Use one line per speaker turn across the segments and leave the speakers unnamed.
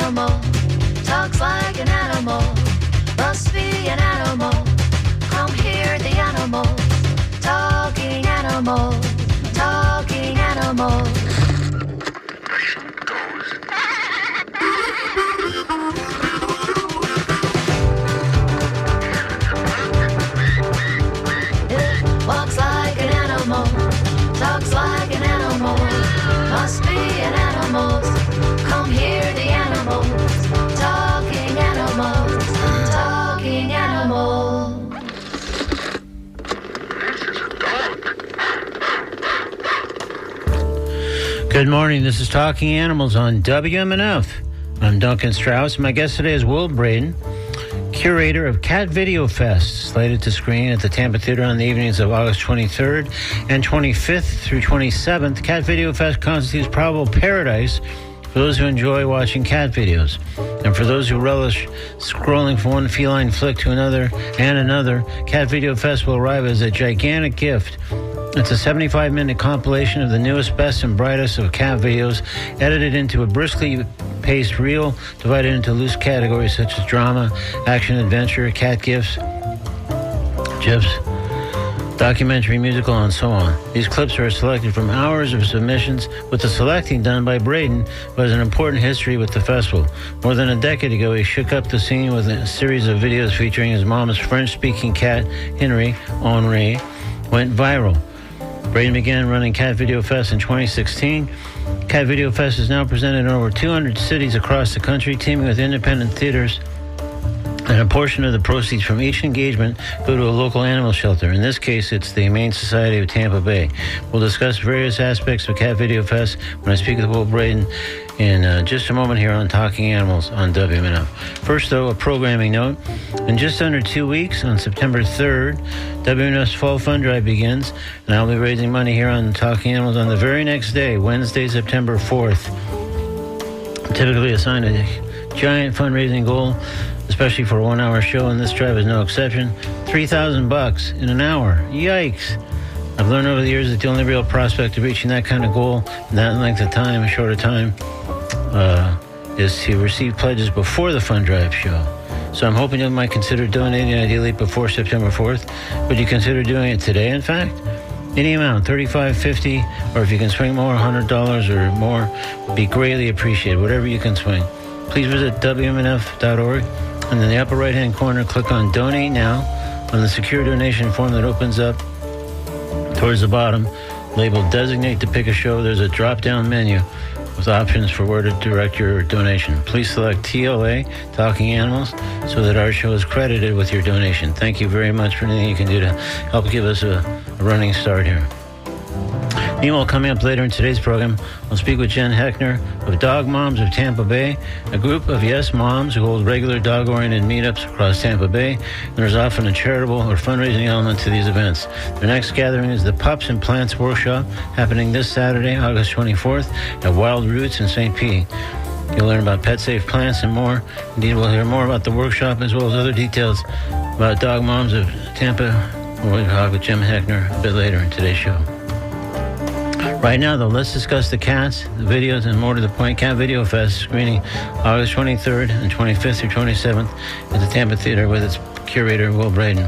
animal, talks like an animal, must be an animal. Come hear the animals, talking animals, talking animals. It walks like an animal, talks like an animal, must be an animal. Come hear the animals, talking animals, talking animals.
Good morning, this is Talking Animals on WMNF. I'm Duncan Strauss. My guest today is Will Braden, curator of Cat Video Fest, slated to screen at the Tampa Theater on the evenings of August 23rd and 25th through 27th. Cat Video Fest constitutes probable paradise for those who enjoy watching cat videos. And for those who relish scrolling from one feline flick to another and another, Cat Video Fest will arrive as a gigantic gift. It's a 75-minute compilation of the newest, best, and brightest of cat videos, edited into a briskly paced reel, divided into loose categories such as drama, action, adventure, cat gifs, documentary, musical, and so on. These clips are selected from hours of submissions, with the selecting done by Braden, who has an important history with the festival. More than a decade ago, he shook up the scene with a series of videos featuring his mom's French-speaking cat, Henry, went viral. Braden began running Cat Video Fest in 2016. Cat Video Fest is now presented in over 200 cities across the country, teaming with independent theaters, and a portion of the proceeds from each engagement go to a local animal shelter. In this case, it's the Humane Society of Tampa Bay. We'll discuss various aspects of Cat Video Fest when I speak with Will Braden in just a moment here on Talking Animals on WMNF. First, though, a programming note. In just under 2 weeks, on September 3rd, WMNF's Fall Fund Drive begins, and I'll be raising money here on Talking Animals on the very next day, Wednesday, September 4th. I'm typically assigned a giant fundraising goal, especially for a 1-hour show, and this drive is no exception. $3,000 in an hour. Yikes. I've learned over the years that the only real prospect of reaching that kind of goal in that length of time, a shorter time, is to receive pledges before the fund drive show. So I'm hoping you might consider donating, ideally before September 4th. Would you consider doing it today, in fact? Any amount, $35, $50, or if you can swing more, $100 or more, would be greatly appreciated, whatever you can swing. Please visit WMNF.org, and in the upper right-hand corner, click on Donate Now on the secure donation form that opens up towards the bottom, labeled Designate to Pick a Show. There's a drop-down menu with options for where to direct your donation. Please select TLA, Talking Animals, so that our show is credited with your donation. Thank you very much for anything you can do to help give us a running start here. Meanwhile, coming up later in today's program, I'll speak with Jen Heckner of Dog Moms of Tampa Bay, a group of yes moms who hold regular dog-oriented meetups across Tampa Bay, and there's often a charitable or fundraising element to these events. Their next gathering is the Pups and Plants Workshop, happening this Saturday, August 24th, at Wild Roots in St. Pete. You'll learn about pet-safe plants and more. Indeed, we'll hear more about the workshop as well as other details about Dog Moms of Tampa. We'll talk with Jen Heckner a bit later in today's show. Right now, though, let's discuss the cats, the videos, and more to the point. Cat Video Fest screening August 23rd and 25th through 27th at the Tampa Theater with its curator, Will Braden.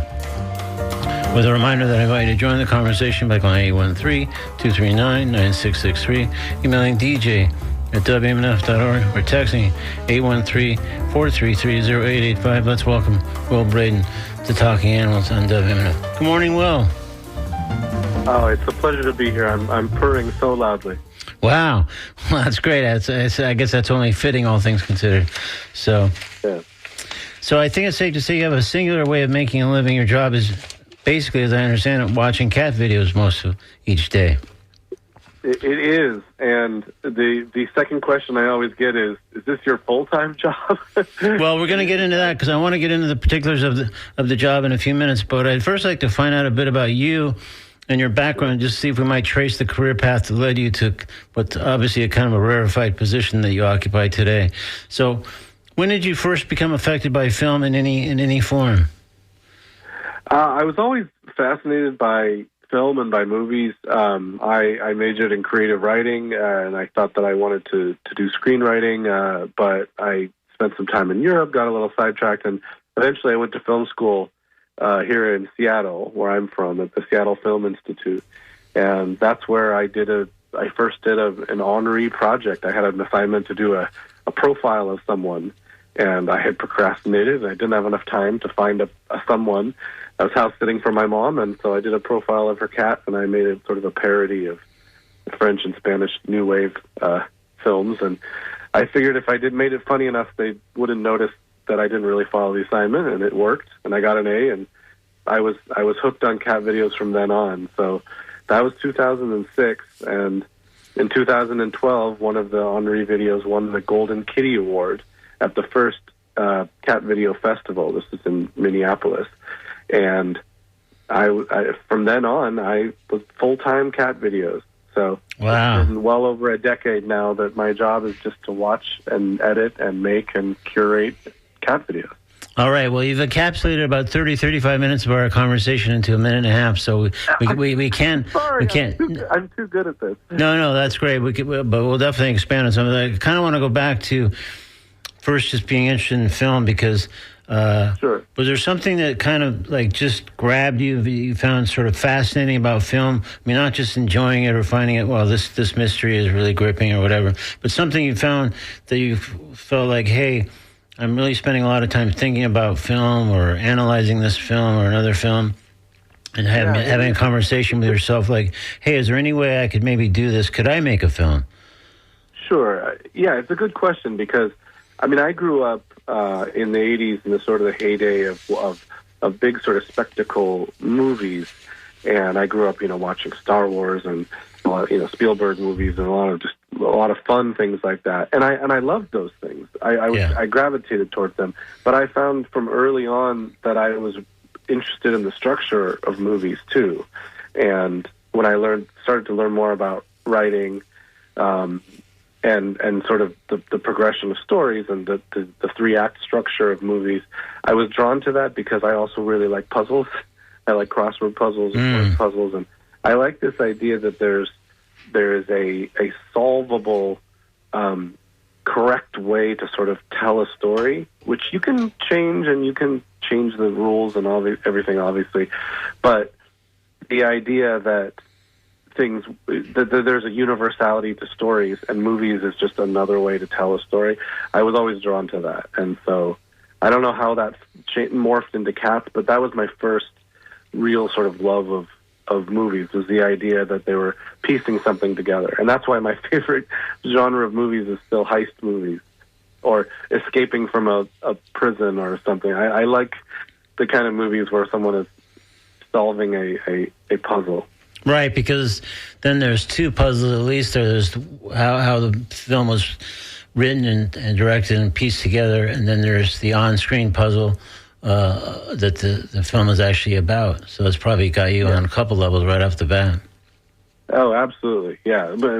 With a reminder that I invite you to join the conversation by calling 813-239-9663, emailing DJ at WMNF.org, or texting 813-433-0885. Let's welcome Will Braden to Talking Animals on WMNF. Good morning, Will.
Oh, it's a pleasure to be here. I'm purring so loudly.
Wow. Well, that's great. I guess that's only fitting, all things considered. So,
yeah.
So I think it's safe to say you have a singular way of making a living. Your job is basically, as I understand it, watching cat videos most of each day.
It is. And the second question I always get is this your full-time job?
Well, we're going to get into that because I want to get into the particulars of the job in a few minutes. But I'd first like to find out a bit about you and your background, just see if we might trace the career path that led you to what's obviously a kind of a rarefied position that you occupy today. So when did you first become affected by film in any form?
I was always fascinated by film and by movies, I majored in creative writing, and I thought that I wanted to do screenwriting, but I spent some time in Europe, got a little sidetracked, and eventually I went to film school here in Seattle, where I'm from, at the Seattle Film Institute. And that's where I first did an Henri project. I had an assignment to do a profile of someone, and I had procrastinated, and I didn't have enough time to find a someone. I was house sitting for my mom, and so I did a profile of her cat, and I made it sort of a parody of French and Spanish New Wave films. And I figured if I made it funny enough, they wouldn't notice that I didn't really follow the assignment, and it worked, and I got an A, and I was hooked on cat videos from then on. So that was 2006, and in 2012, one of the Henri videos won the Golden Kitty Award at the first Cat Video Festival. This is in Minneapolis. And I from then on, I was full-time cat videos. So
wow.
It's been well over a decade now that my job is just to watch and edit and make and curate cat videos.
All right. Well, you've encapsulated about 30, 35 minutes of our conversation into a minute and a half, so we can't...
Sorry,
we can't.
I'm too good at this.
No, that's great. But we'll definitely expand on some of that. I kind of want to go back to first just being interested in film because...
Sure.
Was there something that kind of like just grabbed you, that you found sort of fascinating about film? I mean, not just enjoying it or finding it, well, this mystery is really gripping or whatever, but something you found that you felt like, hey, I'm really spending a lot of time thinking about film or analyzing this film or another film and having a conversation with yourself like, hey, is there any way I could maybe do this? Could I make a film?
Sure. Yeah, it's a good question because, I mean, I grew up in the 80s in the sort of the heyday of big sort of spectacle movies. And I grew up, watching Star Wars and, Spielberg movies and a lot of fun things like that. And I loved those things. I gravitated towards them. But I found from early on that I was interested in the structure of movies too. And when I started to learn more about writing, and sort of the progression of stories and the 3-act structure of movies, I was drawn to that because I also really like puzzles. I like crossword puzzles and puzzles, and I like this idea that there is a solvable, correct way to sort of tell a story, which you can change, and you can change the rules and everything, obviously, but the idea that there's a universality to stories, and movies is just another way to tell a story. I was always drawn to that, and so I don't know how that morphed into cats, but that was my first real sort of love of movies, was the idea that they were piecing something together, and that's why my favorite genre of movies is still heist movies or escaping from a prison or something. I like the kind of movies where someone is solving a puzzle.
Right, because then there's two puzzles at least. There's how the film was written and directed and pieced together, and then there's the on-screen puzzle that the film is actually about. So it's probably got you on a couple levels right off the bat.
Oh, absolutely, yeah. But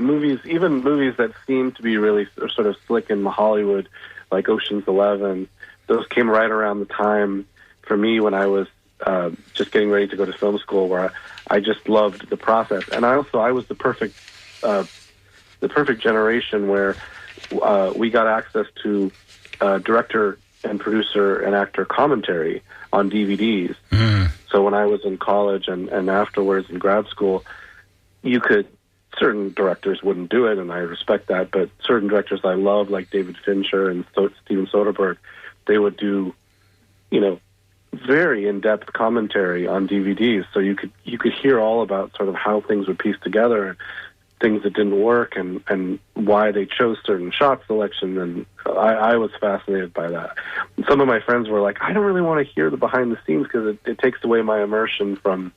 even movies that seem to be really sort of slick in Hollywood, like Ocean's 11, those came right around the time for me when I was just getting ready to go to film school, where I just loved the process. And I was the perfect generation where we got access to director and producer and actor commentary on DVDs. Mm. So when I was in college and afterwards in grad school, certain directors wouldn't do it, and I respect that, but certain directors I love, like David Fincher and Steven Soderbergh, they would do, very in-depth commentary on DVDs, so you could hear all about sort of how things would piece together, and things that didn't work, and why they chose certain shot selection, and I was fascinated by that. And some of my friends were like, I don't really want to hear the behind the scenes because it takes away my immersion from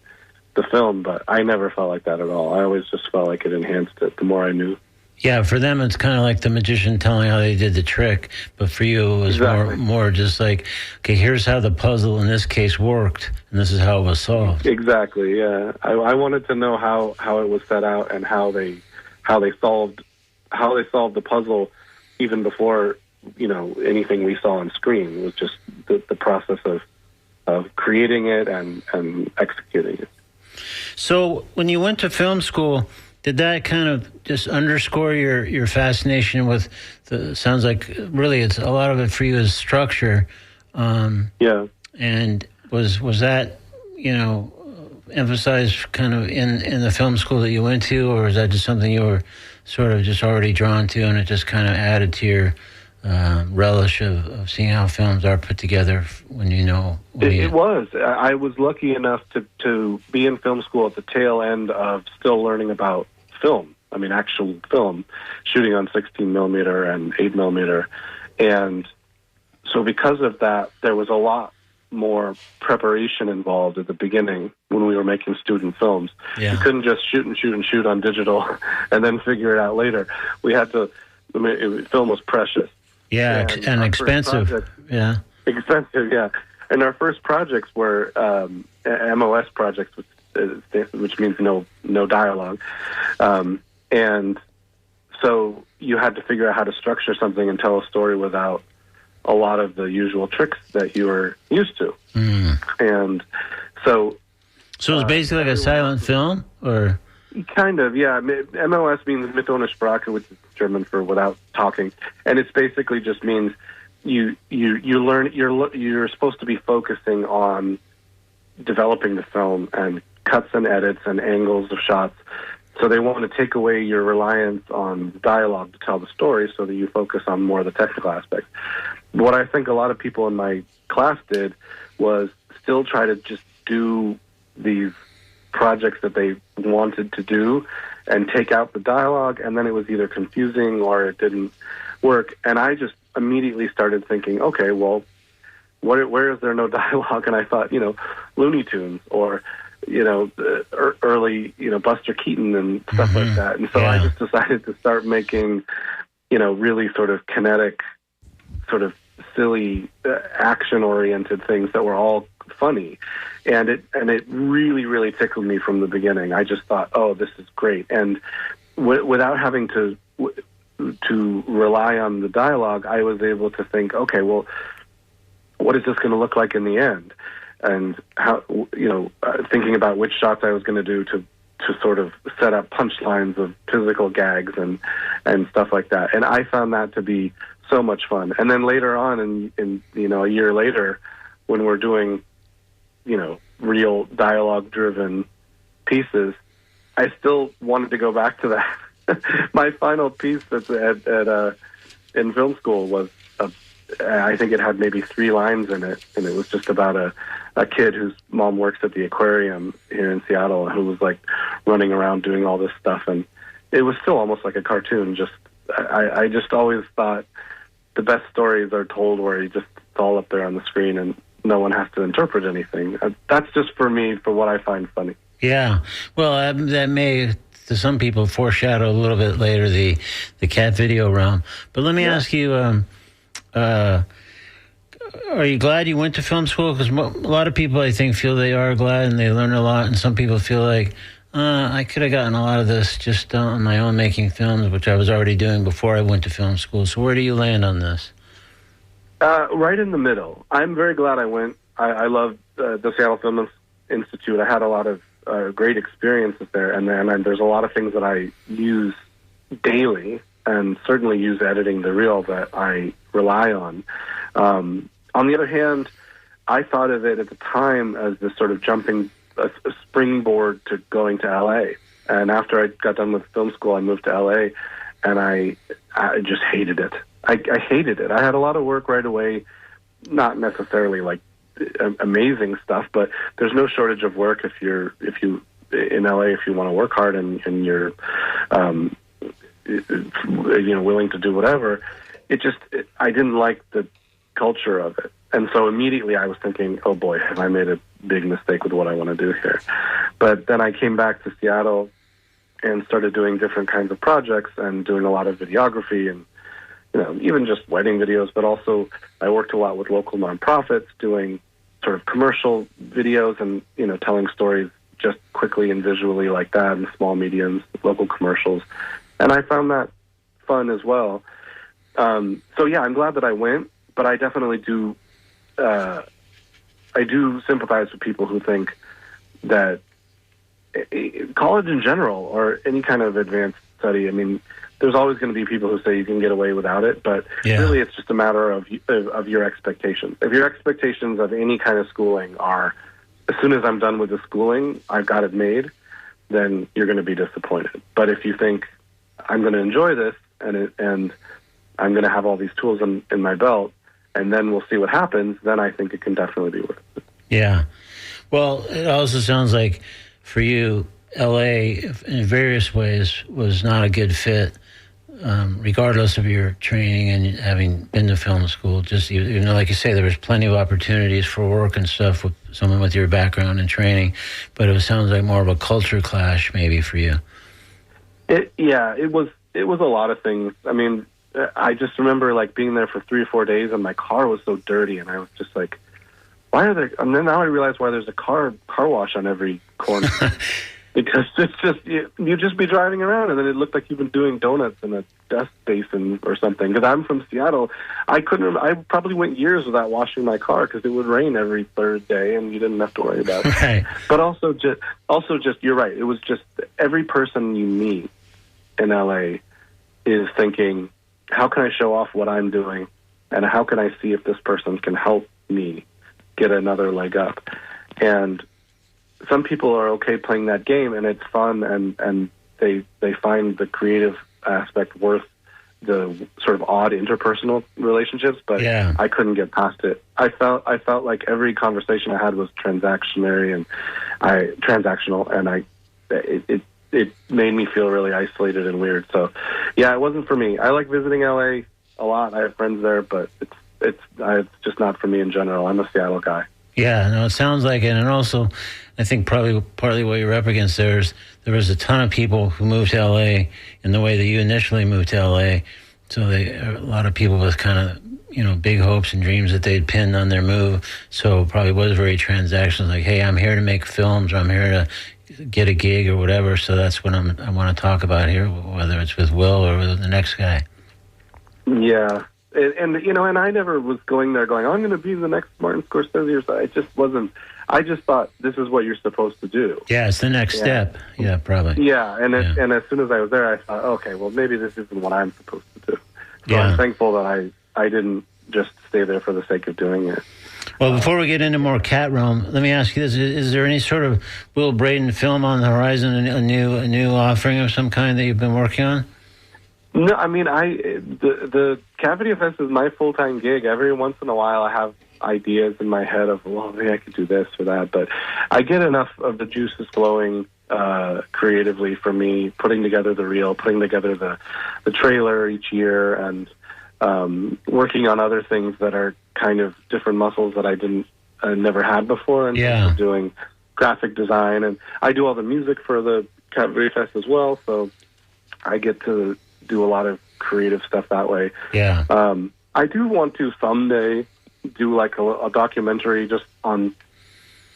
the film, but I never felt like that at all. I always just felt like it enhanced it the more I knew. Yeah,
for them it's kind of like the magician telling how they did the trick, but for you it was more just like, okay, here's how the puzzle in this case worked, and this is how it was solved.
Exactly, yeah. I wanted to know how it was set out and how they solved the puzzle even before anything we saw on screen. It was just the process of creating it and executing it.
So when you went to film school, did that kind of just underscore your fascination with the? Sounds like really it's a lot of it for you is structure.
Yeah.
And was that emphasized kind of in the film school that you went to, or is that just something you were sort of just already drawn to, and it just kind of added to your relish of seeing how films are put together when you know?
It was. I was lucky enough to be in film school at the tail end of still learning about film. I mean, actual film, shooting on 16 millimeter and 8 millimeter. And so because of that, there was a lot more preparation involved at the beginning when we were making student films.
Yeah.
You couldn't just shoot and shoot and shoot on digital and then figure it out later. We had to, film was precious.
Yeah, and expensive. Yeah.
Expensive, yeah. And our first projects were MOS projects, which means no dialogue. And so you had to figure out how to structure something and tell a story without a lot of the usual tricks that you were used to. And so
it was basically like a silent film, or?
Kind of, yeah. MOS means mit ohne Sprache, which is German for without talking, and it's basically just means you learn you're supposed to be focusing on developing the film and cuts and edits and angles of shots. So they want to take away your reliance on dialogue to tell the story, so that you focus on more of the technical aspects. What I think a lot of people in my class did was still try to just do these projects that they wanted to do and take out the dialogue, and then it was either confusing or it didn't work. And I just immediately started thinking, okay, well, where is there no dialogue? And I thought, Looney Tunes or, early, Buster Keaton and stuff like that. And so I just decided to start making, really sort of kinetic, sort of silly, action-oriented things that were all funny. And it really, really tickled me from the beginning. I just thought, oh, this is great. And without having to rely on the dialogue, I was able to think, okay, well, what is this going to look like in the end? And how, thinking about which shots I was going to do to sort of set up punchlines of physical gags and stuff like that. And I found that to be so much fun. And then later on, in a year later, when we're doing, real dialogue-driven pieces, I still wanted to go back to that. My final piece that's in film school was, I think it had maybe 3 lines in it, and it was just about a kid whose mom works at the aquarium here in Seattle, who was like running around doing all this stuff, and it was still almost like a cartoon. I just always thought the best stories are told where it's all up there on the screen and no one has to interpret anything. That's just for me, for what I find funny.
Yeah. Well, that may, to some people, foreshadow a little bit later the cat video realm. But let me ask you, are you glad you went to film school? Because a lot of people, I think, feel they are glad and they learn a lot. And some people feel like, I could have gotten a lot of this just on my own making films, which I was already doing before I went to film school. So where do you land on this?
Right in the middle. I'm very glad I went. I love the Seattle Film Institute. I had a lot of great experiences there, and there's a lot of things that I use daily, and certainly use editing the reel that I rely on. On the other hand, I thought of it at the time as this sort of jumping a springboard to going to L.A. And after I got done with film school, I moved to L.A., and I just hated it. I hated it. I had a lot of work right away, not necessarily like amazing stuff, but there's no shortage of work if you in LA, if you want to work hard and you're willing to do whatever. I didn't like the culture of it, and so immediately I was thinking, oh boy, have I made a big mistake with what I want to do here. But then I came back to Seattle and started doing different kinds of projects and doing a lot of videography and even just wedding videos, but also I worked a lot with local nonprofits doing sort of commercial videos and, telling stories just quickly and visually like that in small mediums, local commercials. And I found that fun as well. So yeah, I'm glad that I went, but I definitely do, I do sympathize with people who think that college in general or any kind of advanced study, I mean, there's always going to be people who say you can get away without it, but really it's just a matter of your expectations. If your expectations of any kind of schooling are, as soon as I'm done with the schooling, I've got it made, then you're going to be disappointed. But if you think, I'm going to enjoy this and I'm going to have all these tools in my belt, and then we'll see what happens, then I think it can definitely be worth it.
Yeah. Well, it also sounds like for you, L.A. in various ways was not a good fit, regardless of your training and having been to film school. Just, like you say, there was plenty of opportunities for work and stuff with someone with your background and training, but it sounds like more of a culture clash maybe for you.
It was a lot of things. I mean, I just remember like being there for 3 or 4 days, and my car was so dirty, and I was just like, why are there? And then now I realize why there's a car wash on every corner. Because it's just you just be driving around, and then it looked like you've been doing donuts in a dust basin or something. Because I'm from Seattle, I probably went years without washing my car because it would rain every third day, and you didn't have to worry about it.
Right.
But also just you're right. It was just every person you meet in LA is thinking, how can I show off what I'm doing, and how can I see if this person can help me get another leg up? And some people are okay playing that game, and it's fun, and they find the creative aspect worth the sort of odd interpersonal relationships. But I couldn't get past it. I felt like every conversation I had was transactional, and it made me feel really isolated and weird. So, it wasn't for me. I like visiting LA a lot. I have friends there, but it's just not for me in general. I'm a Seattle guy.
Yeah, no, it sounds like it. And also, I think probably partly what you're up against there was a ton of people who moved to L.A. in the way that you initially moved to L.A. So a lot of people with kind of, big hopes and dreams that they'd pinned on their move. So it probably was very transactional, like, hey, I'm here to make films, or I'm here to get a gig or whatever. So that's what I want to talk about here, whether it's with Will or with the next guy.
Yeah. And I never was going there going, I'm going to be the next Martin Scorsese or something. It just wasn't. I just thought this is what you're supposed to do. Yeah,
it's the next step. Yeah, probably.
Yeah, and as soon as I was there, I thought, okay, well, maybe this isn't what I'm supposed to do. So I'm thankful that I didn't just stay there for the sake of doing it.
Well, before we get into more cat realm, let me ask you this: is there any sort of Will Braden film on the horizon, a new offering of some kind that you've been working on?
No, I mean, the Cat Video Fest is my full-time gig. Every once in a while, I have ideas in my head of, well, maybe I could do this or that, but I get enough of the juices flowing creatively for me, putting together the reel, putting together the trailer each year, and working on other things that are kind of different muscles that I never had before, and doing graphic design, and I do all the music for the Cat Video Fest as well, so I get to do a lot of creative stuff that way.
Yeah.
I do want to someday do like a documentary just on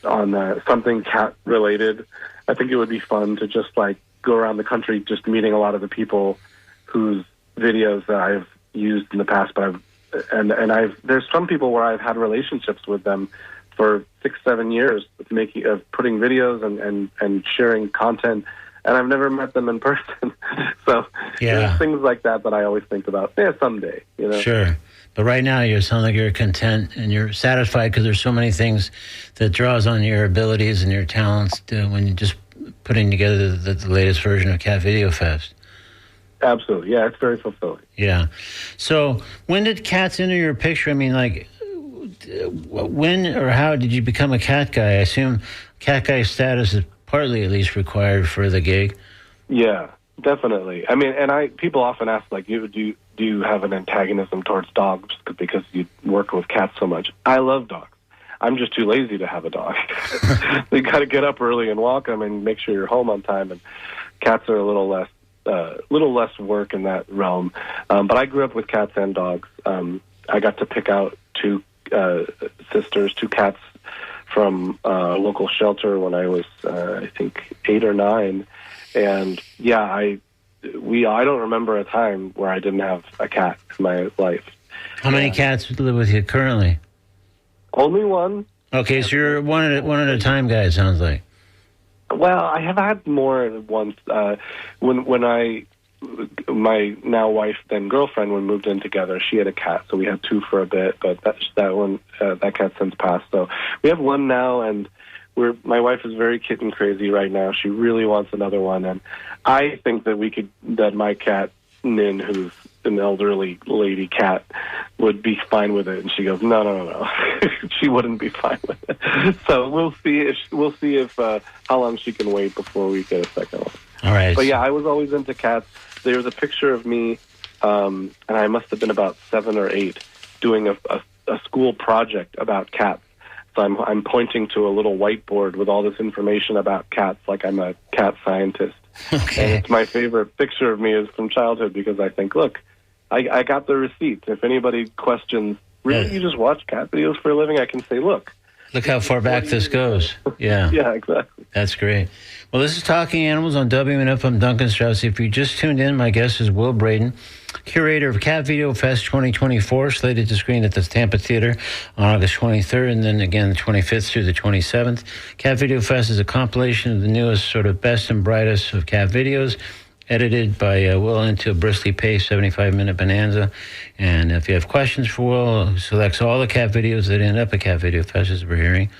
something cat related. I think it would be fun to just like go around the country, just meeting a lot of the people whose videos that I've used in the past. But there's some people where I've had relationships with them for 6-7 years of putting videos and sharing content. And I've never met them in person. So there's things like that I always think about. Yeah, someday,
Sure. But right now, you sound like you're content and you're satisfied because there's so many things that draws on your abilities and your talents when you're just putting together the latest version of Cat Video Fest.
Absolutely. Yeah, it's very fulfilling.
Yeah. So when did cats enter your picture? I mean, like, when or how did you become a cat guy? I assume cat guy status is partly at least required for the gig.
Yeah, definitely. I mean, and people often ask, like, do you have an antagonism towards dogs because you work with cats so much? I love dogs. I'm just too lazy to have a dog. You got to get up early and walk them and make sure you're home on time. And cats are a little less work in that realm. But I grew up with cats and dogs. I got to pick out two cats from a local shelter when I was, I think, 8 or 9. And I don't remember a time where I didn't have a cat in my life.
How many cats live with you currently?
Only one.
Okay, so you're one at a time guy, it sounds like.
Well, I have had more than once. My now wife, then girlfriend, when we moved in together, she had a cat, so we had two for a bit. But that cat since passed. So we have one now, and my wife is very kitten crazy right now. She really wants another one, and I think that my cat Nin, who's an elderly lady cat, would be fine with it. And she goes, no. She wouldn't be fine with it. So we'll see if how long she can wait before we get a second one.
All right.
But yeah, I was always into cats. There was a picture of me, and I must have been about 7 or 8, doing a school project about cats. So I'm pointing to a little whiteboard with all this information about cats, like I'm a cat scientist.
Okay.
And it's my favorite picture of me is from childhood because I think, look, I got the receipt. If anybody questions, really, you just watch cat videos for a living, I can say, look
how far back this goes. Yeah.
Yeah, exactly.
That's great. Well, this is Talking Animals on WNF. I'm Duncan Strauss. If you just tuned in, my guest is Will Braden, curator of Cat Video Fest 2024, slated to screen at the Tampa Theater on August 23rd and then again the 25th through the 27th. Cat Video Fest is a compilation of the newest, sort of best and brightest of cat videos, edited by Will into a briskly paced 75-minute bonanza. And if you have questions for Will, who selects all the cat videos that end up at Cat Video Fest, as we're hearing,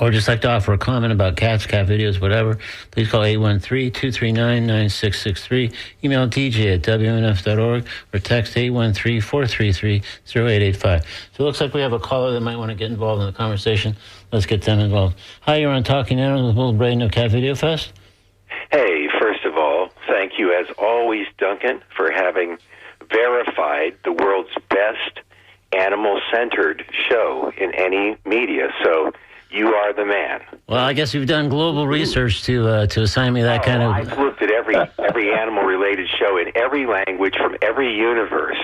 or just like to offer a comment about cats, cat videos, whatever, please call 813-239-9663, email dj@wnf.org, or text 813-433-0885. So it looks like we have a caller that might want to get involved in the conversation. Let's get them involved. Hi, you're on Talking Animals with Will Braden of Cat Video Fest.
Hey, first of all, thank you as always, Duncan, for having verified the world's best animal-centered show in any media. So you are the man.
Well, I guess you've done global research to assign me that kind of...
I've looked at every animal-related show in every language from every universe.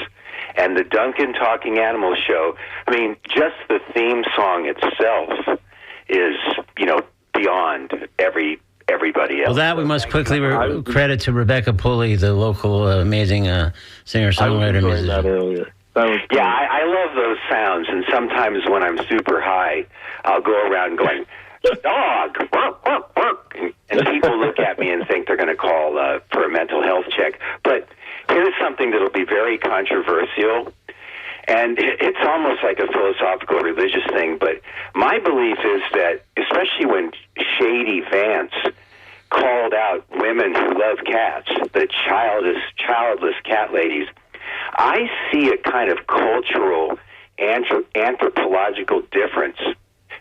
And the Duncan Talking Animals show, I mean, just the theme song itself is, beyond everybody else.
Well, that we must quickly credit to Rebecca Pulley, the local amazing singer-songwriter musician.
That earlier. That was
yeah, I love those sounds, and sometimes when I'm super high, I'll go around going, dog, bark, bark, bark, and people look at me and think they're going to call for a mental health check. But here's something that'll be very controversial, and it's almost like a philosophical religious thing, but my belief is that, especially when Shady Vance called out women who love cats, the childless cat ladies, I see a kind of cultural, anthropological difference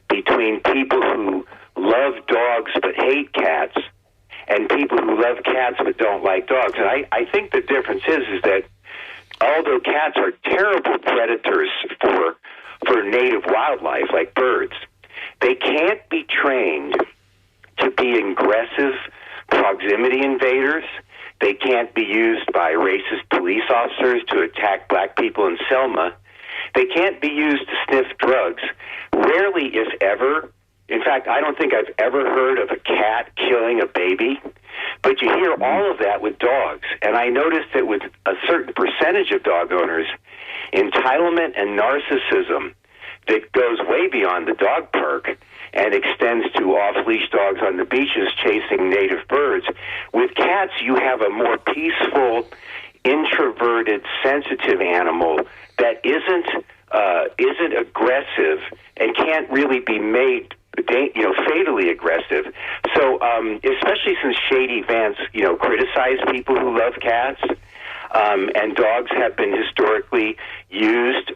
between people who love dogs but hate cats and people who love cats but don't like dogs. And I think the difference is that although cats are terrible predators for native wildlife like birds, they can't be trained to be aggressive proximity invaders. They can't be used by racist police officers to attack black people in Selma. They can't be used to sniff drugs. Rarely, if ever. In fact, I don't think I've ever heard of a cat killing a baby. But you hear all of that with dogs. And I noticed that with a certain percentage of dog owners, entitlement and narcissism that goes way beyond the dog park and extends to off-leash dogs on the beaches chasing native birds. With cats, you have a more peaceful, introverted, sensitive animal that isn't aggressive and can't really be made, fatally aggressive. So, especially since Shady Vance, criticized people who love cats, and dogs have been historically used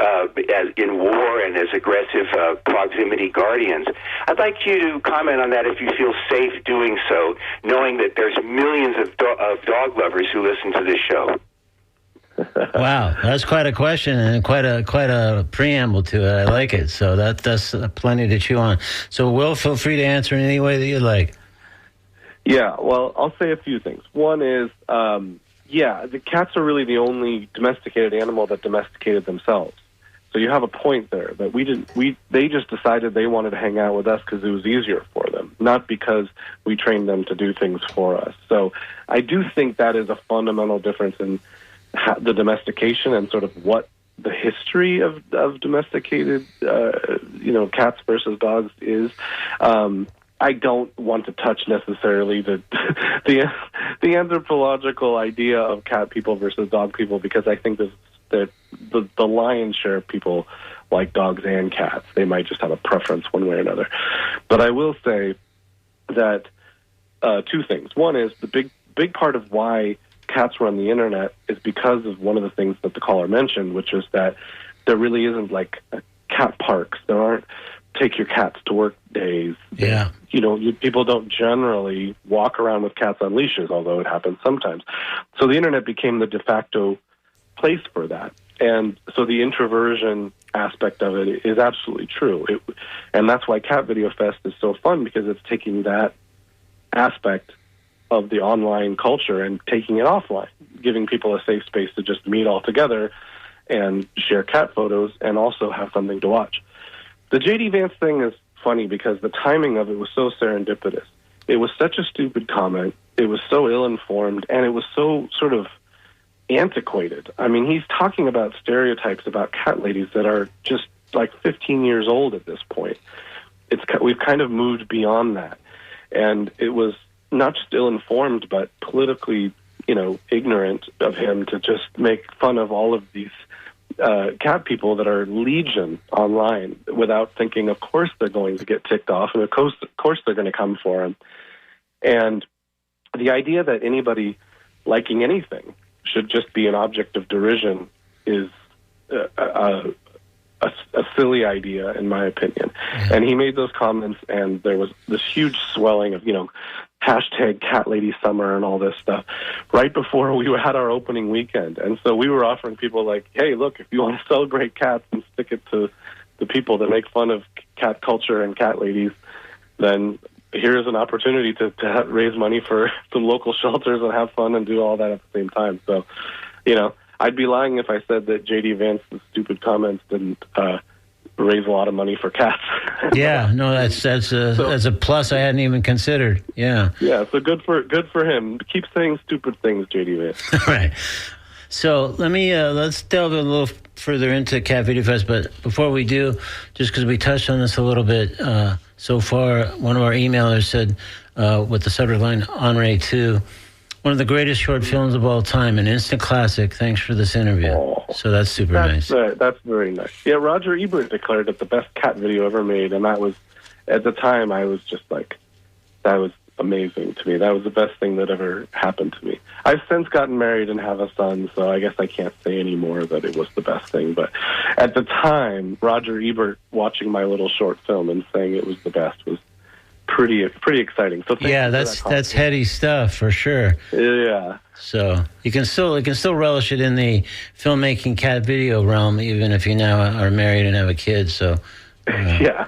in war and as aggressive proximity guardians. I'd like you to comment on that if you feel safe doing so, knowing that there's millions of dog lovers who listen to this show.
Wow, that's quite a question and quite a preamble to it. I like it. So that's plenty to chew on. So, Will, feel free to answer in any way that you'd like.
Yeah, well, I'll say a few things. One is, the cats are really the only domesticated animal that domesticated themselves. So you have a point there that they just decided they wanted to hang out with us because it was easier for them, not because we trained them to do things for us. So I do think that is a fundamental difference in the domestication and sort of what the history of domesticated, cats versus dogs is. I don't want to touch necessarily the anthropological idea of cat people versus dog people, because I think that the lion's share of people like dogs and cats. They might just have a preference one way or another. But I will say that two things. One is the big part of why cats were on the internet is because of one of the things that the caller mentioned, which is that there really isn't like cat parks. There aren't take your cats to work days.
Yeah.
People don't generally walk around with cats on leashes, although it happens sometimes. So the internet became the de facto place for that. And so the introversion aspect of it is absolutely true. And that's why Cat Video Fest is so fun, because it's taking that aspect of the online culture and taking it offline, giving people a safe space to just meet all together and share cat photos and also have something to watch. The J.D. Vance thing is funny because the timing of it was so serendipitous. It was such a stupid comment. It was so ill-informed, and it was so sort of antiquated. I mean, he's talking about stereotypes about cat ladies that are just like 15 years old at this point. We've kind of moved beyond that. And it was not just ill-informed, but politically, ignorant of him to just make fun of all of these cat people that are legion online without thinking, of course they're going to get ticked off, and of course they're going to come for him. And the idea that anybody liking anything should just be an object of derision is a silly idea, in my opinion. And he made those comments, and there was this huge swelling of, hashtag Cat Lady Summer and all this stuff right before we had our opening weekend. And so we were offering people like, hey, look, if you want to celebrate cats and stick it to the people that make fun of cat culture and cat ladies, then here's an opportunity to raise money for some local shelters and have fun and do all that at the same time. So, I'd be lying if I said that J.D. Vance's stupid comments didn't raise a lot of money for cats.
Yeah, no, that's a plus I hadn't even considered. Yeah.
Yeah, so good for him. Keep saying stupid things, J.D. Vance.
Right. So let's delve a little further into Cat Video Fest, but before we do, just because we touched on this a little bit so far, one of our emailers said with the subject line, Henri 2, one of the greatest short films of all time, an instant classic. Thanks for this interview. Oh, so that's super nice.
That's very nice. Yeah, Roger Ebert declared it the best cat video ever made, and that was, at the time, I was just like, that was amazing to me. That was the best thing that ever happened to me. I've since gotten married and have a son, so I guess I can't say anymore that it was the best thing. But at the time, Roger Ebert watching my little short film and saying it was the best was pretty exciting. So
yeah, that's heady stuff for sure.
Yeah.
So you can still relish it in the filmmaking cat video realm, even if you now are married and have a kid. So
yeah,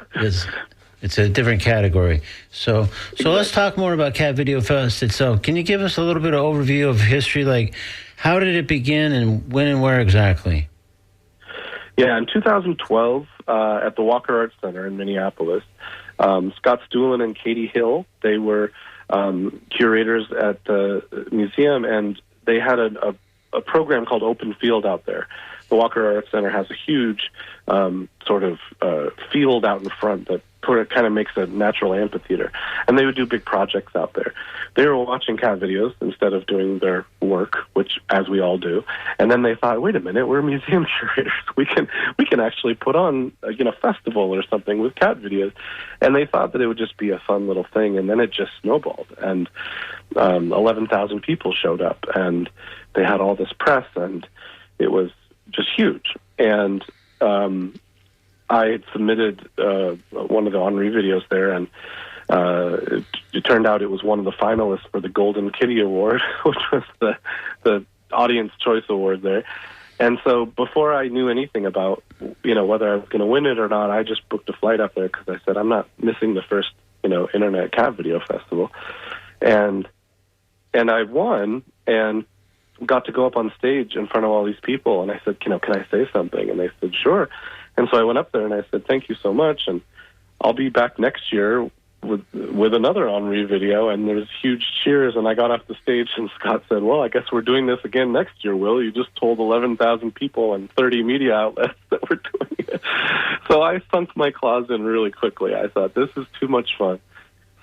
it's a different category. So let's talk more about Cat Video Fest itself. Can you give us a little bit of overview of history? Like, how did it begin and when and where exactly?
Yeah, in 2012 at the Walker Arts Center in Minneapolis, Scott Stuhlin and Katie Hill, they were curators at the museum, and they had a program called Open Field out there. The Walker Arts Center has a huge sort of field out in front that kind of makes a natural amphitheater, and they would do big projects out there. They were watching cat videos instead of doing their work, which, as we all do, and then they thought, wait a minute, we're museum curators. We can actually put on a festival or something with cat videos, and they thought that it would just be a fun little thing, and then it just snowballed, and 11,000 people showed up, and they had all this press, and it was just huge. And I had submitted one of the Henri videos there, and it turned out it was one of the finalists for the Golden Kitty Award, which was the Audience Choice Award there. And so before I knew anything about whether I was going to win it or not, I just booked a flight up there because I said I'm not missing the first Internet Cat Video Festival, and I won and got to go up on stage in front of all these people, and I said, can I say something? And they said, sure. And so I went up there and I said, thank you so much, and I'll be back next year with another Henri video. And there was huge cheers, and I got off the stage, and Scott said, well, I guess we're doing this again next year, Will. You just told 11,000 people and 30 media outlets that we're doing it. So I sunk my claws in really quickly. I thought, this is too much fun.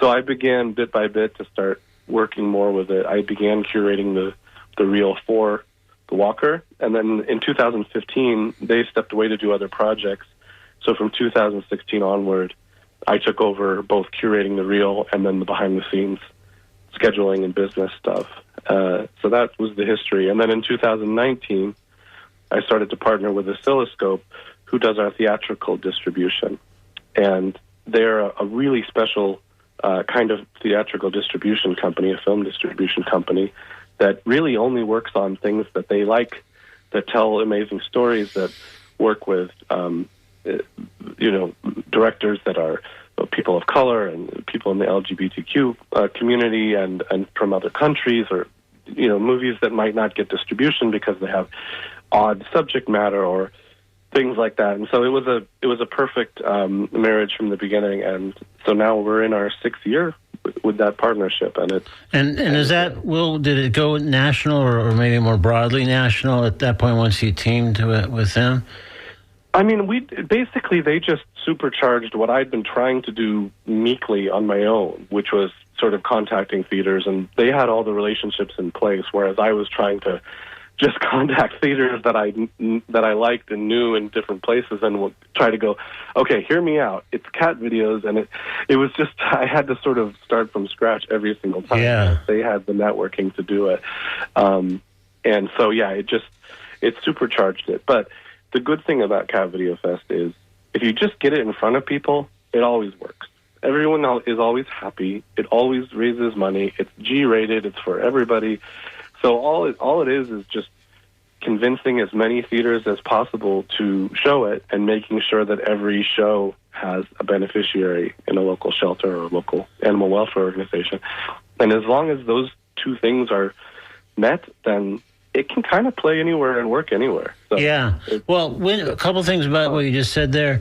So I began bit by bit to start working more with it. I began curating the reel for the Walker, and then in 2015 they stepped away to do other projects. So from 2016 onward, I took over both curating the reel and then the behind the scenes scheduling and business stuff. So that was the history. And then in 2019, I started to partner with Oscilloscope, who does our theatrical distribution. And they're a really special kind of theatrical distribution company, a film distribution company, that really only works on things that they like, that tell amazing stories, that work with, directors that are people of color and people in the LGBTQ community and from other countries, or, movies that might not get distribution because they have odd subject matter or things like that. And so it was a perfect marriage from the beginning. And so now we're in our 6th year with that partnership, and it's
is that did it go national or maybe more broadly national at that point once you teamed with them?
I mean, they just supercharged what I'd been trying to do meekly on my own, which was sort of contacting theaters, and they had all the relationships in place, whereas I was trying to just contact theaters that I liked and knew in different places, and would try to go, okay, hear me out. It's cat videos, and it was just, I had to sort of start from scratch every single time.
Yeah.
They had the networking to do it, and so it supercharged it. But the good thing about Cat Video Fest is if you just get it in front of people, it always works. Everyone is always happy. It always raises money. It's G-rated. It's for everybody. So all it is just convincing as many theaters as possible to show it and making sure that every show has a beneficiary in a local shelter or a local animal welfare organization. And as long as those two things are met, then it can kind of play anywhere and work anywhere. So
yeah. Well, a couple things about what you just said there.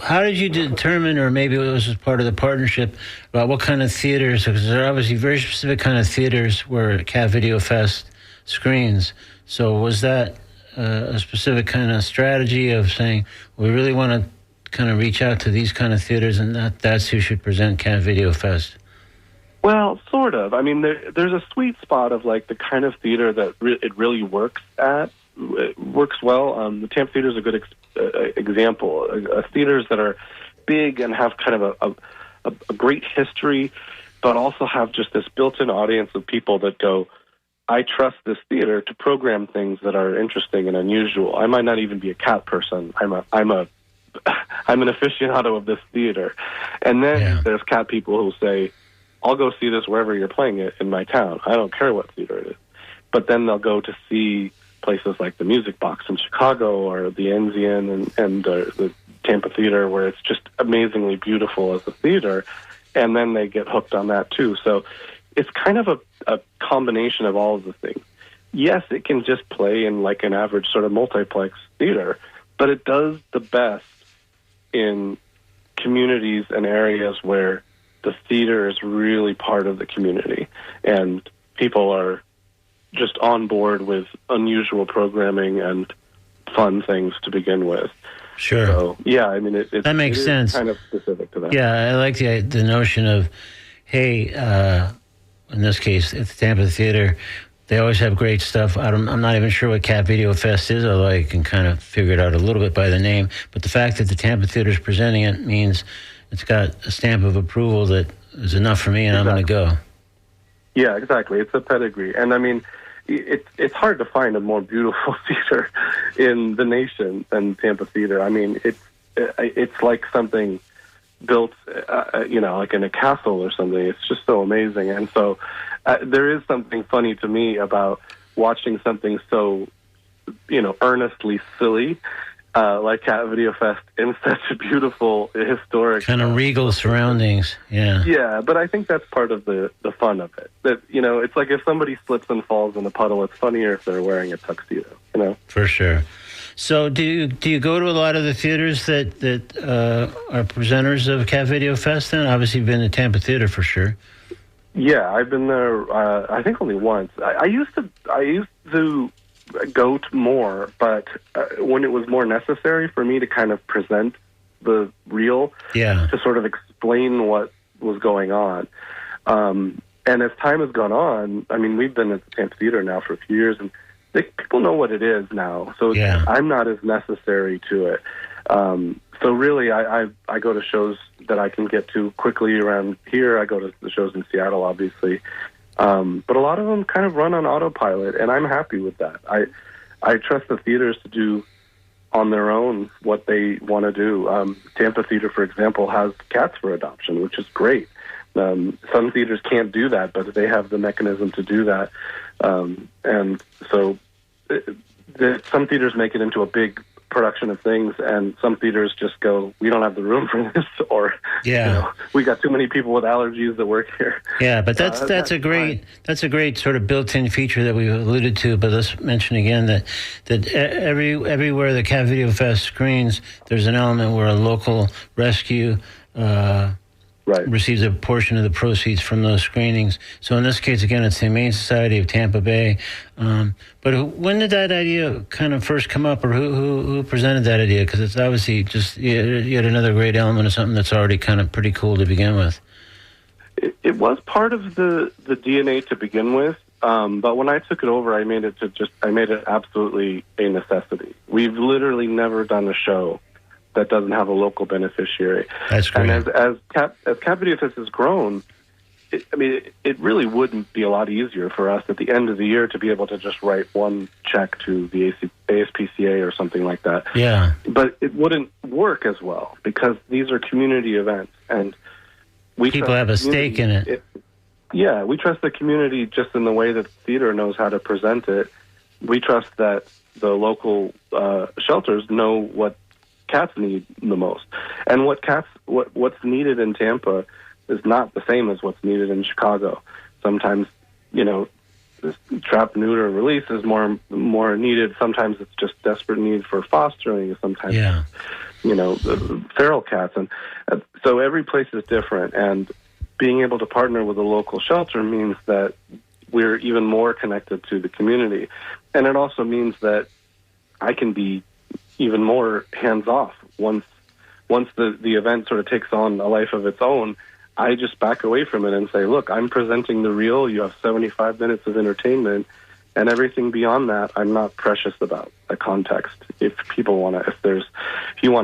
How did you determine, or maybe it was as part of the partnership, about what kind of theaters? Because there are obviously very specific kind of theaters where Cat Video Fest screens. So was that a specific kind of strategy of saying, we really want to kind of reach out to these kind of theaters, and that's who should present Cat Video Fest?
Well, sort of. I mean, there's a sweet spot of like the kind of theater that it really works at. It works well. The Tampa Theater is a good example. Theaters that are big and have kind of a great history, but also have just this built-in audience of people that go, I trust this theater to program things that are interesting and unusual. I might not even be a cat person. I'm an aficionado of this theater. And then there's cat people who say, I'll go see this wherever you're playing it in my town. I don't care what theater it is. But then they'll go to see places like the Music Box in Chicago or the Enzian and the Tampa Theater, where it's just amazingly beautiful as a theater, and then they get hooked on that too. So it's kind of a combination of all of the things. Yes, it can just play in like an average sort of multiplex theater, but it does the best in communities and areas where the theater is really part of the community, and people are just on board with unusual programming and fun things to begin with.
Sure.
So, yeah, I mean,
that makes sense.
Kind of specific to that.
Yeah, I like the notion of, hey, in this case, at the Tampa Theater, they always have great stuff. I'm not even sure what Cat Video Fest is, although I can kind of figure it out a little bit by the name. But the fact that the Tampa Theater is presenting it means it's got a stamp of approval that is enough for me, and exactly. I'm going to go. Yeah,
exactly. It's a pedigree. And I mean, it's hard to find a more beautiful theater in the nation than Tampa Theater. I mean, it's like something built, like in a castle or something. It's just so amazing. And so there is something funny to me about watching something so, earnestly silly, like Cat Video Fest in such a beautiful, historic...
kind of regal surroundings, yeah.
Yeah, but I think that's part of the fun of it. That, it's like if somebody slips and falls in a puddle, it's funnier if they're wearing a tuxedo,
For sure. So do you go to a lot of the theaters that are presenters of Cat Video Fest then? Obviously you've been to Tampa Theater for sure.
Yeah, I've been there, I think only once. I used to go to more, but when it was more necessary for me to kind of present the reel, to sort of explain what was going on. And as time has gone on, I mean, we've been at the Tampa Theater now for a few years, and people know what it is now. So I'm not as necessary to it. So really, I go to shows that I can get to quickly around here. I go to the shows in Seattle, obviously. But a lot of them kind of run on autopilot, and I'm happy with that. I trust the theaters to do on their own what they want to do. Tampa Theater, for example, has cats for adoption, which is great. Some theaters can't do that, but they have the mechanism to do that. And so some theaters make it into a big production of things, and some theaters just go, we don't have the room for this, or we got too many people with allergies that work here.
Yeah, but that's a great sort of built-in feature that we've alluded to. But let's mention again that everywhere the Cat Video Fest screens, there's an element where a local rescue receives a portion of the proceeds from those screenings. So in this case, again, it's the Humane Society of Tampa Bay. But when did that idea kind of first come up, or who presented that idea? Because it's obviously just yet another great element of something that's already kind of pretty cool to begin with.
It was part of the DNA to begin with, but when I took it over, I made it absolutely a necessity. We've literally never done a show that doesn't have a local beneficiary.
That's great.
And as Cat Video Fest has grown, it really wouldn't be a lot easier for us at the end of the year to be able to just write one check to the ASPCA or something like that.
Yeah.
But it wouldn't work as well because these are community events, and
people have a stake in it.
Yeah, we trust the community just in the way that the theater knows how to present it. We trust that the local shelters know what cats need the most, and what's needed in Tampa is not the same as what's needed in Chicago. Sometimes, this trap, neuter, release is more needed. Sometimes it's just desperate need for fostering. Sometimes, feral cats, and so every place is different. And being able to partner with a local shelter means that we're even more connected to the community, and it also means that I can be even more hands-off. Once the event sort of takes on a life of its own, I just back away from it and say, look, I'm presenting the real. You have 75 minutes of entertainment, and everything beyond that, I'm not precious about the context. If you want to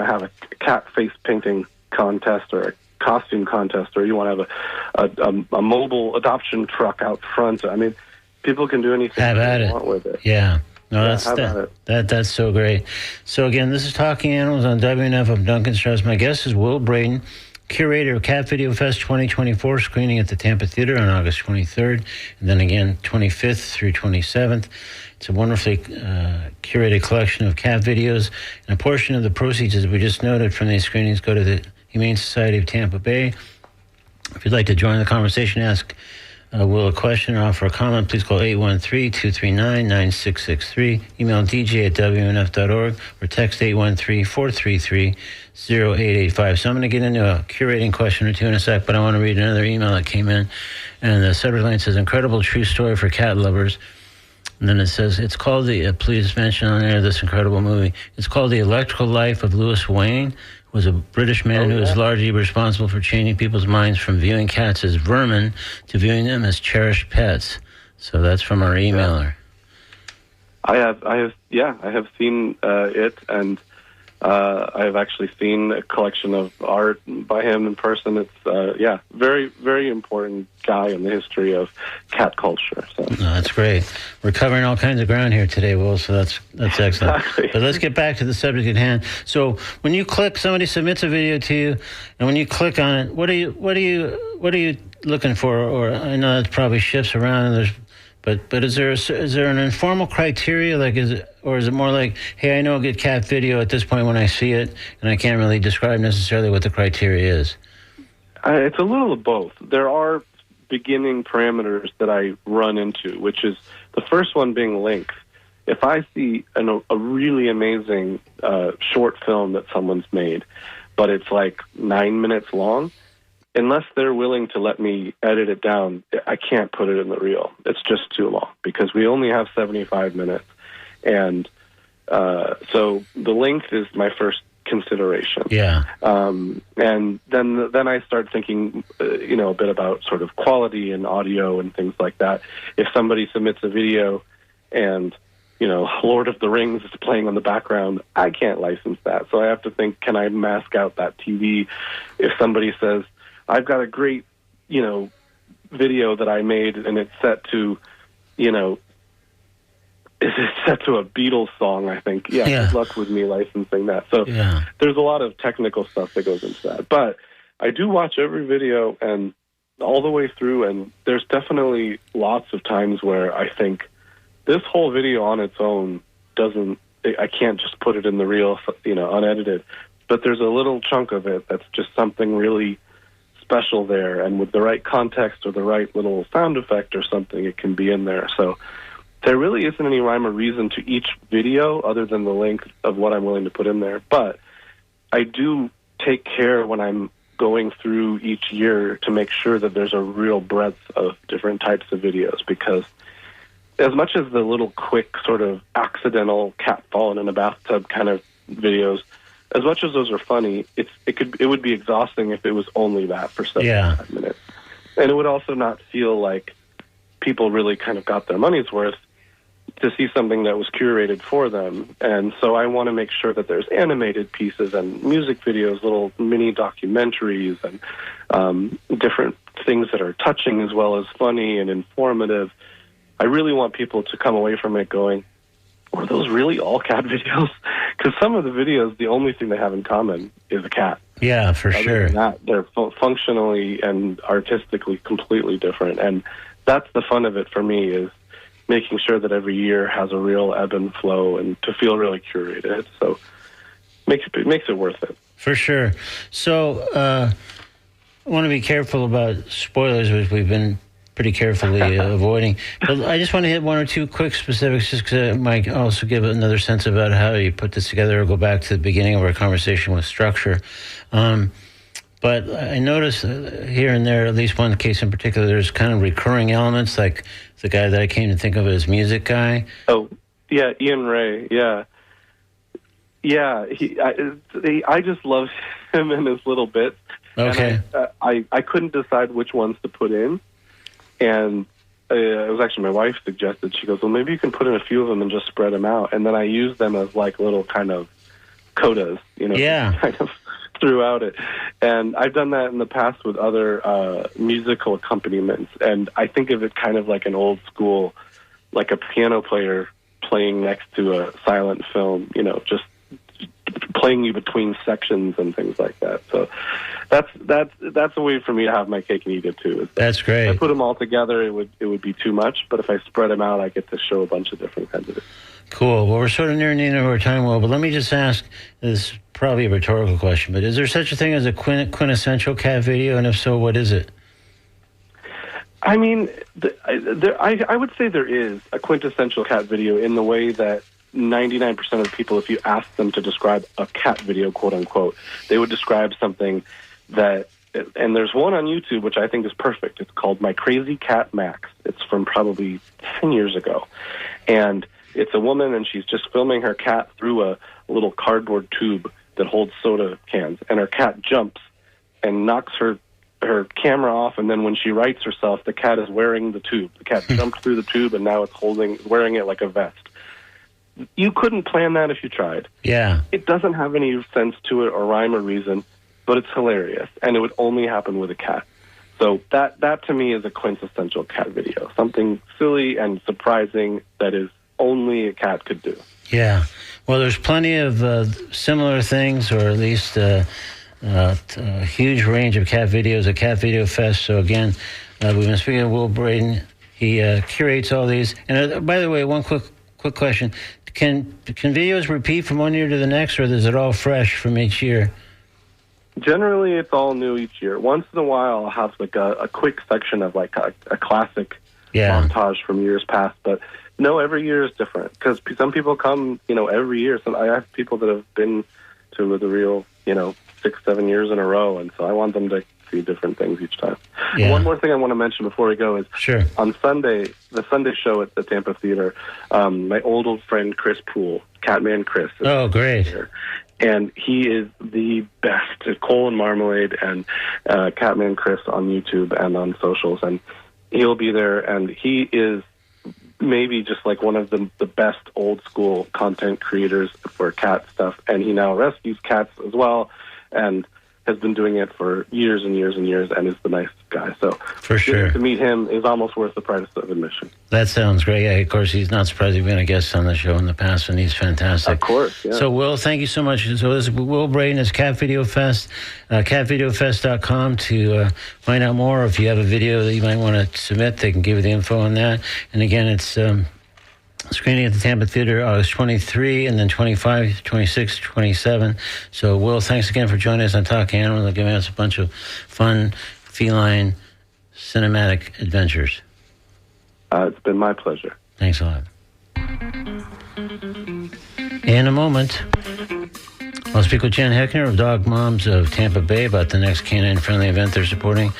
have a cat face painting contest or a costume contest, or you want to have a mobile adoption truck out front, people can do anything they want with it.
Yeah. No, that's so great. So again, this is Talking Animals on WNF. I'm Duncan Strauss. My guest is Will Braden, curator of Cat Video Fest 2024, screening at the Tampa Theater on August 23rd, and then again 25th through 27th. It's a wonderfully curated collection of cat videos, and a portion of the proceeds, as we just noted from these screenings, go to the Humane Society of Tampa Bay. If you'd like to join the conversation, ask Will a question or offer a comment, please call 813-239-9663, email dj@wnf.org, or text 813-433-0885. So I'm going to get into a curating question or two in a sec, but I want to read another email that came in. And the subject line says, incredible true story for cat lovers. And then it says, it's called please mention on air this incredible movie. It's called The Electrical Life of Louis Wain. Was a British man who was largely responsible for changing people's minds from viewing cats as vermin to viewing them as cherished pets. So that's from our emailer.
I have seen it, and I have actually seen a collection of art by him in person. It's very, very important guy in the history of cat culture. So
that's great. We're covering all kinds of ground here today, Will. So that's excellent. Exactly. But let's get back to the subject at hand. So when you click, somebody submits a video to you, and when you click on it, what are you looking for? Or I know that probably shifts around, and there's. But is there an informal criteria, is it more like, hey, I know I'll get cat video at this point when I see it, and I can't really describe necessarily what the criteria is?
It's a little of both. There are beginning parameters that I run into, which is the first one being length. If I see a really amazing short film that someone's made, but it's like 9 minutes long, unless they're willing to let me edit it down, I can't put it in the reel. It's just too long because we only have 75 minutes. And so the length is my first consideration.
Yeah.
And then I start thinking, a bit about sort of quality and audio and things like that. If somebody submits a video and, Lord of the Rings is playing on the background, I can't license that. So I have to think, can I mask out that TV? If somebody says, I've got a great, video that I made and it's set to, it's set to a Beatles song, I think. Yeah, good luck with me licensing that. So there's a lot of technical stuff that goes into that. But I do watch every video and all the way through, and there's definitely lots of times where I think this whole video on its own I can't just put it in the reel, unedited. But there's a little chunk of it that's just something really special there, and with the right context or the right little sound effect or something, it can be in there. So there really isn't any rhyme or reason to each video other than the length of what I'm willing to put in there. But I do take care when I'm going through each year to make sure that there's a real breadth of different types of videos, because as much as the little quick sort of accidental cat falling in a bathtub kind of videos, as much as those are funny, it would be exhausting if it was only that for 75 minutes. And it would also not feel like people really kind of got their money's worth to see something that was curated for them. And so I want to make sure that there's animated pieces and music videos, little mini documentaries, and different things that are touching as well as funny and informative. I really want people to come away from it going, were those really all cat videos? Because some of the videos, the only thing they have in common is a cat.
Yeah, for
Other
sure.
than that, they're functionally and artistically completely different. And that's the fun of it for me, is making sure that every year has a real ebb and flow and to feel really curated. So it makes it worth it.
For sure. So I want to be careful about spoilers, which we've been pretty carefully avoiding. But I just want to hit one or two quick specifics, just because it might also give another sense about how you put this together, or go back to the beginning of our conversation with structure. But I noticed here and there, at least one case in particular, there's kind of recurring elements, like the guy that I came to think of as music guy.
Oh, yeah, Ian Ray, yeah. Yeah, I just love him and his little bits.
Okay.
And I couldn't decide which ones to put in. And it was actually my wife suggested, she goes, well, maybe you can put in a few of them and just spread them out. And then I use them as like little kind of codas, kind of throughout it. And I've done that in the past with other musical accompaniments. And I think of it kind of like an old school, like a piano player playing next to a silent film, just playing you between sections and things like that. So that's a way for me to have my cake and eat it too.
That's great.
If I put them all together, it would be too much. But if I spread them out, I get to show a bunch of different kinds of it.
Cool. Well, we're sort of nearing the end of our time, but let me just ask, this is probably a rhetorical question, but is there such a thing as a quintessential cat video? And if so, what is it?
I mean, I would say there is a quintessential cat video in the way that 99% of people, if you ask them to describe a cat video, quote unquote, they would describe something that, and there's one on YouTube which I think is perfect. It's called My Crazy Cat Max. It's from probably 10 years ago. And it's a woman, and she's just filming her cat through a little cardboard tube that holds soda cans. And her cat jumps and knocks her camera off, and then when she rights herself, the cat is wearing the tube. The cat jumped through the tube, and now it's wearing it like a vest. You couldn't plan that if you tried.
Yeah.
It doesn't have any sense to it or rhyme or reason, but it's hilarious, and it would only happen with a cat. So that to me is a quintessential cat video, something silly and surprising that is only a cat could do.
Yeah. Well, there's plenty of similar things, or at least a huge range of cat videos at Cat Video Fest. So again, we've been speaking to Will Braden. He curates all these. And by the way, one quick question. Can videos repeat from one year to the next, or is it all fresh from each year?
Generally, it's all new each year. Once in a while, I'll have like a quick section of like a classic montage from years past. But no, every year is different, because some people come, every year. So I have people that have been to the real, 6-7 years in a row, and so I want them to see different things each time. Yeah. One more thing I want to mention before we go is, on Sunday, the Sunday show at the Tampa Theater, my old friend Chris Poole, Catman Chris.
Oh, great.
Here. And he is the best. Cole and Marmalade and Catman Chris on YouTube and on socials. And he'll be there. And he is maybe just like one of the best old school content creators for cat stuff. And he now rescues cats as well. And has been doing it for years and years and years, and is the nicest guy. So
for sure,
to meet him is almost worth the price of admission.
That sounds great. Yeah, of course, he's not surprised you've been a guest on the show in the past, and he's fantastic.
Of course, yeah.
So, Will, thank you so much. So, this is Will Braden is Cat Video Fest, catvideofest.com to find out more. If you have a video that you might want to submit, they can give you the info on that. And again, it's screening at the Tampa Theater August 23 and then 25, 26, 27. So, Will, thanks again for joining us on Talking Animals and giving us a bunch of fun feline cinematic adventures.
It's been my pleasure.
Thanks a lot. In a moment, I'll speak with Jen Heckner of Dog Moms of Tampa Bay about the next canine-friendly event they're supporting,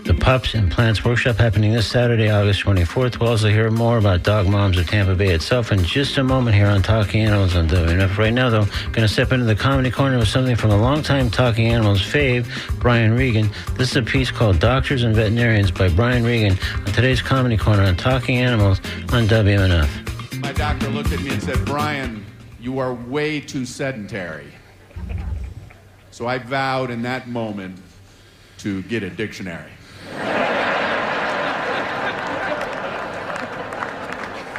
the Pups and Plants Workshop happening this Saturday, August 24th. We'll also hear more about Dog Moms of Tampa Bay itself in just a moment here on Talking Animals on WNF. Right now, though, I'm going to step into the comedy corner with something from a longtime Talking Animals fave, Brian Regan. This is a piece called Doctors and Veterinarians by Brian Regan on today's comedy corner on Talking Animals on WNF.
My doctor looked at me and said, "Brian, you are way too sedentary." So I vowed in that moment to get a dictionary.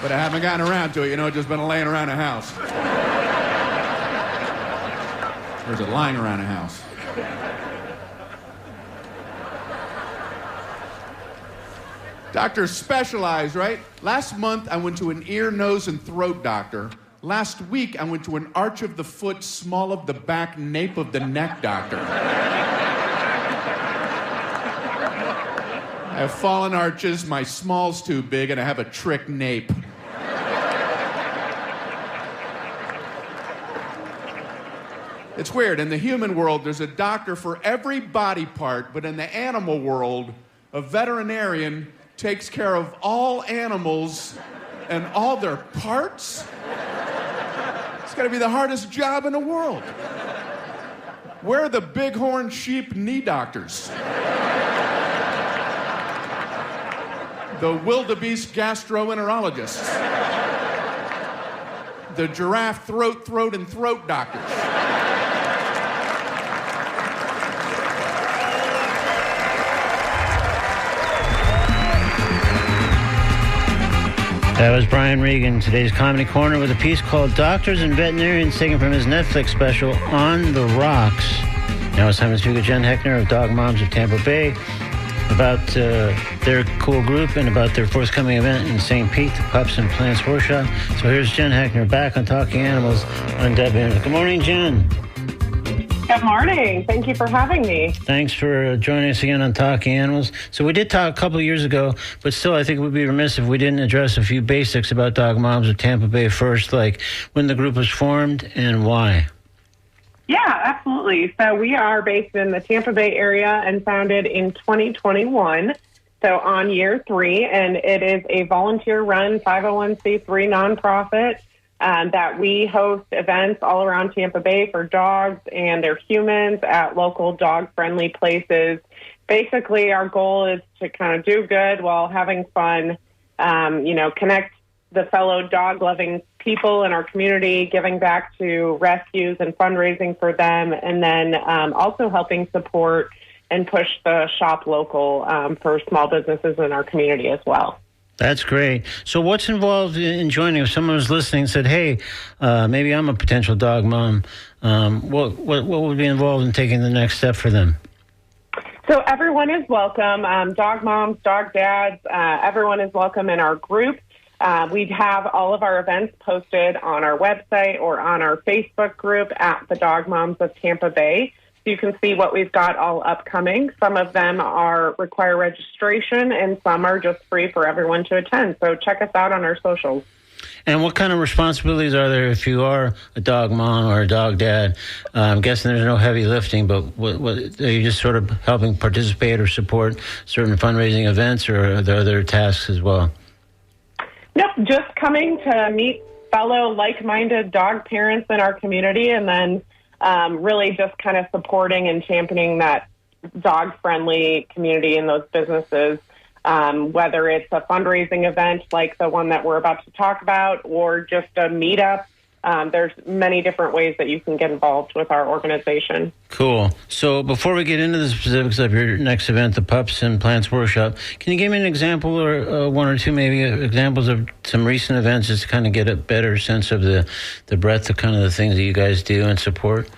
But I haven't gotten around to it, just been laying around the house. Or is it lying around the house? Doctors specialize, right? Last month, I went to an ear, nose, and throat doctor. Last week, I went to an arch of the foot, small of the back, nape of the neck doctor. I have fallen arches, my small's too big, and I have a trick nape. It's weird. In the human world, there's a doctor for every body part, but in the animal world, a veterinarian takes care of all animals and all their parts. It's got to be the hardest job in the world. Where are the bighorn sheep knee doctors? The wildebeest gastroenterologists. The giraffe throat, and throat doctors.
That was Brian Regan, today's Comedy Corner, with a piece called Doctors and Veterinarians, taken from his Netflix special, On the Rocks. Now it's time to speak with Jen Heckner of Dog Moms of Tampa Bay about their cool group and about their forthcoming event in St. Pete, the Pups and Plants Workshop. So here's Jen Heckner back on Talking Animals on WN. Good morning, Jen.
Good morning. Thank you for having me.
Thanks for joining us again on Talking Animals. So we did talk a couple of years ago, but still I think it would be remiss if we didn't address a few basics about Dog Moms of Tampa Bay first, like when the group was formed and why.
Yeah, absolutely. So we are based in the Tampa Bay area and founded in 2021, so on year 3, and it is a volunteer-run 501c3 nonprofit that we host events all around Tampa Bay for dogs and their humans at local dog-friendly places. Basically, our goal is to kind of do good while having fun, connect the fellow dog-loving people in our community, giving back to rescues and fundraising for them, and then also helping support and push the shop local for small businesses in our community as well.
That's great. So what's involved in joining? If someone was listening and said, hey, maybe I'm a potential dog mom, what would be involved in taking the next step for them?
So everyone is welcome. Dog moms, dog dads, everyone is welcome in our group. We have all of our events posted on our website or on our Facebook group at the Dog Moms of Tampa Bay. So you can see what we've got all upcoming. Some of them require registration, and some are just free for everyone to attend. So check us out on our socials.
And what kind of responsibilities are there if you are a dog mom or a dog dad? I'm guessing there's no heavy lifting, but what are you just sort of helping participate or support certain fundraising events, or are there other tasks as well?
Nope, just coming to meet fellow like-minded dog parents in our community, and then really just kind of supporting and championing that dog-friendly community in those businesses, whether it's a fundraising event like the one that we're about to talk about or just a meetup. There's many different ways that you can get involved with our organization.
Cool. So before we get into the specifics of your next event, the Pups and Plants Workshop, can you give me an example or one or two maybe examples of some recent events just to kind of get a better sense of the breadth of kind of the things that you guys do and support?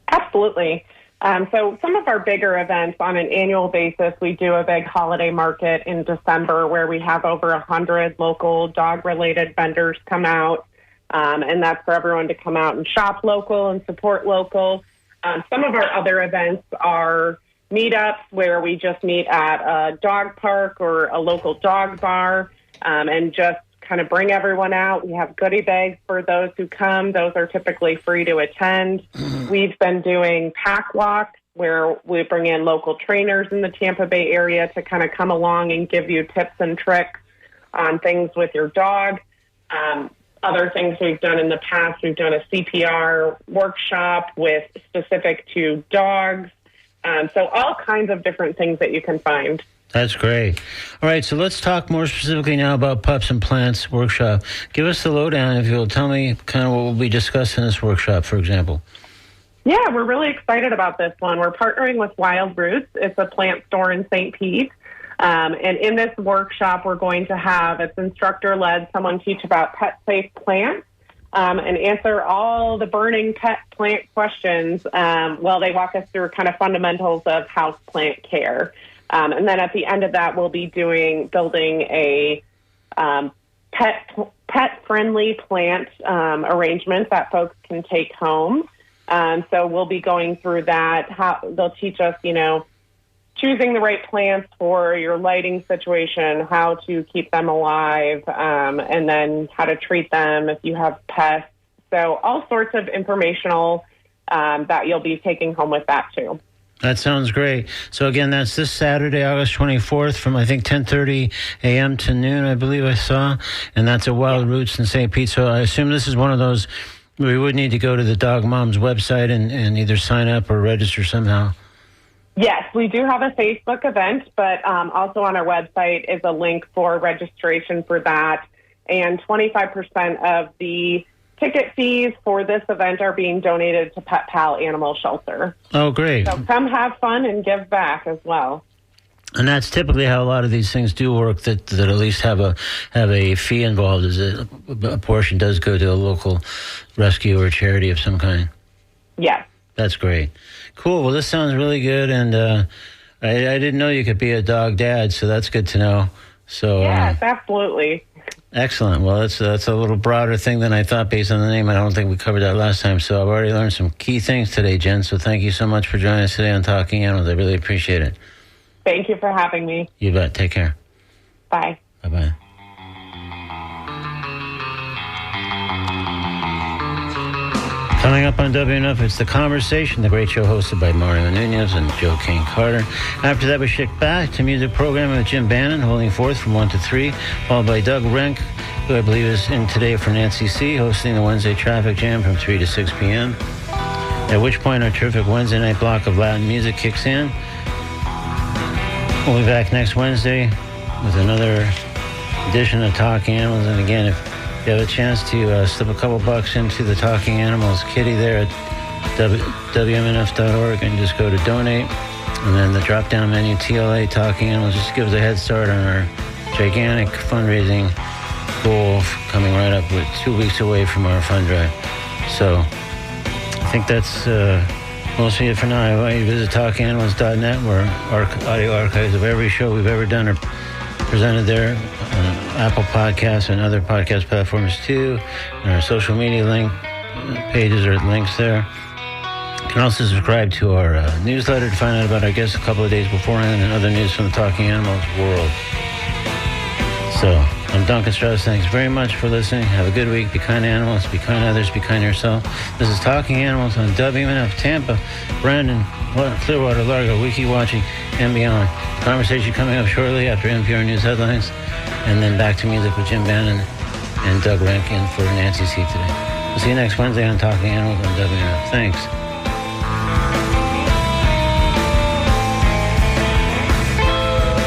Absolutely. So some of our bigger events on an annual basis, we do a big holiday market in December where we have over 100 local dog-related vendors come out. And that's for everyone to come out and shop local and support local. Some of our other events are meetups where we just meet at a dog park or a local dog bar and just kind of bring everyone out. We have goodie bags for those who come. Those are typically free to attend. We've been doing pack walks where we bring in local trainers in the Tampa Bay area to kind of come along and give you tips and tricks on things with your dog. Other things we've done in the past, we've done a CPR workshop with specific to dogs. So all kinds of different things that you can find.
That's great. All right, so let's talk more specifically now about Pups and Plants Workshop. Give us the lowdown, if you'll tell me kind of what we'll be discussing in this workshop, for example.
Yeah, we're really excited about this one. We're partnering with Wild Roots. It's a plant store in St. Pete. And in this workshop, we're going to have, it's instructor-led, someone teach about pet-safe plants and answer all the burning pet plant questions while they walk us through kind of fundamentals of house plant care. And then at the end of that, we'll be building a pet-friendly plant arrangement that folks can take home. So we'll be going through that. They'll teach us, choosing the right plants for your lighting situation, how to keep them alive, and then how to treat them if you have pests. So all sorts of informational that you'll be taking home with that too.
That sounds great. So again, that's this Saturday, August 24th from, I think, 10:30 a.m. to noon, I believe I saw. And that's at Wild Roots in St. Pete. So I assume this is one of those we would need to go to the Dog Mom's website and either sign up or register somehow.
Yes, we do have a Facebook event, but also on our website is a link for registration for that. And 25% of the ticket fees for this event are being donated to Pet Pal Animal Shelter.
Oh, great.
So come have fun and give back as well.
And that's typically how a lot of these things do work, that at least have a fee involved, is a portion does go to a local rescue or charity of some kind.
Yes.
That's great. Cool. Well, this sounds really good, and I didn't know you could be a dog dad, so that's good to know. So
yes, absolutely.
Excellent. Well, that's a little broader thing than I thought based on the name. I don't think we covered that last time, so I've already learned some key things today, Jen. So thank you so much for joining us today on Talking Animals. I really appreciate it.
Thank you for having me.
You bet. Take care.
Bye.
Bye-bye. Coming up on WNF, it's The Conversation, the great show hosted by Mario Nunez and Joe Kane Carter. After that, we shift back to music programming with Jim Bannon, holding forth from 1 to 3, followed by Doug Renk, who I believe is in today for Nancy C., hosting the Wednesday Traffic Jam from 3 to 6 p.m., at which point our terrific Wednesday night block of Latin music kicks in. We'll be back next Wednesday with another edition of Talking Animals. And again, if you have a chance to slip a couple bucks into the Talking Animals kitty there at WMNF.org and just go to donate. And then the drop-down menu, TLA Talking Animals, just gives a head start on our gigantic fundraising goal coming right up with 2 weeks away from our fund drive. So I think that's mostly it for now. I invite you to visit talkinganimals.net, where audio archives of every show we've ever done are presented there on Apple Podcasts and other podcast platforms too. And our social media pages are links there. You can also subscribe to our newsletter to find out about our guests a couple of days beforehand and other news from the Talking Animals world. So, I'm Duncan Strauss. Thanks very much for listening. Have a good week. Be kind to animals. Be kind to others. Be kind to yourself. This is Talking Animals on WMNF, Tampa, Brandon, Clearwater, Largo, Wiki Watching, and beyond. Conversation coming up shortly after NPR News headlines, and then back to music with Jim Bannon and Doug Rankin for Nancy C. today. We'll see you next Wednesday on Talking Animals on WNF. Thanks.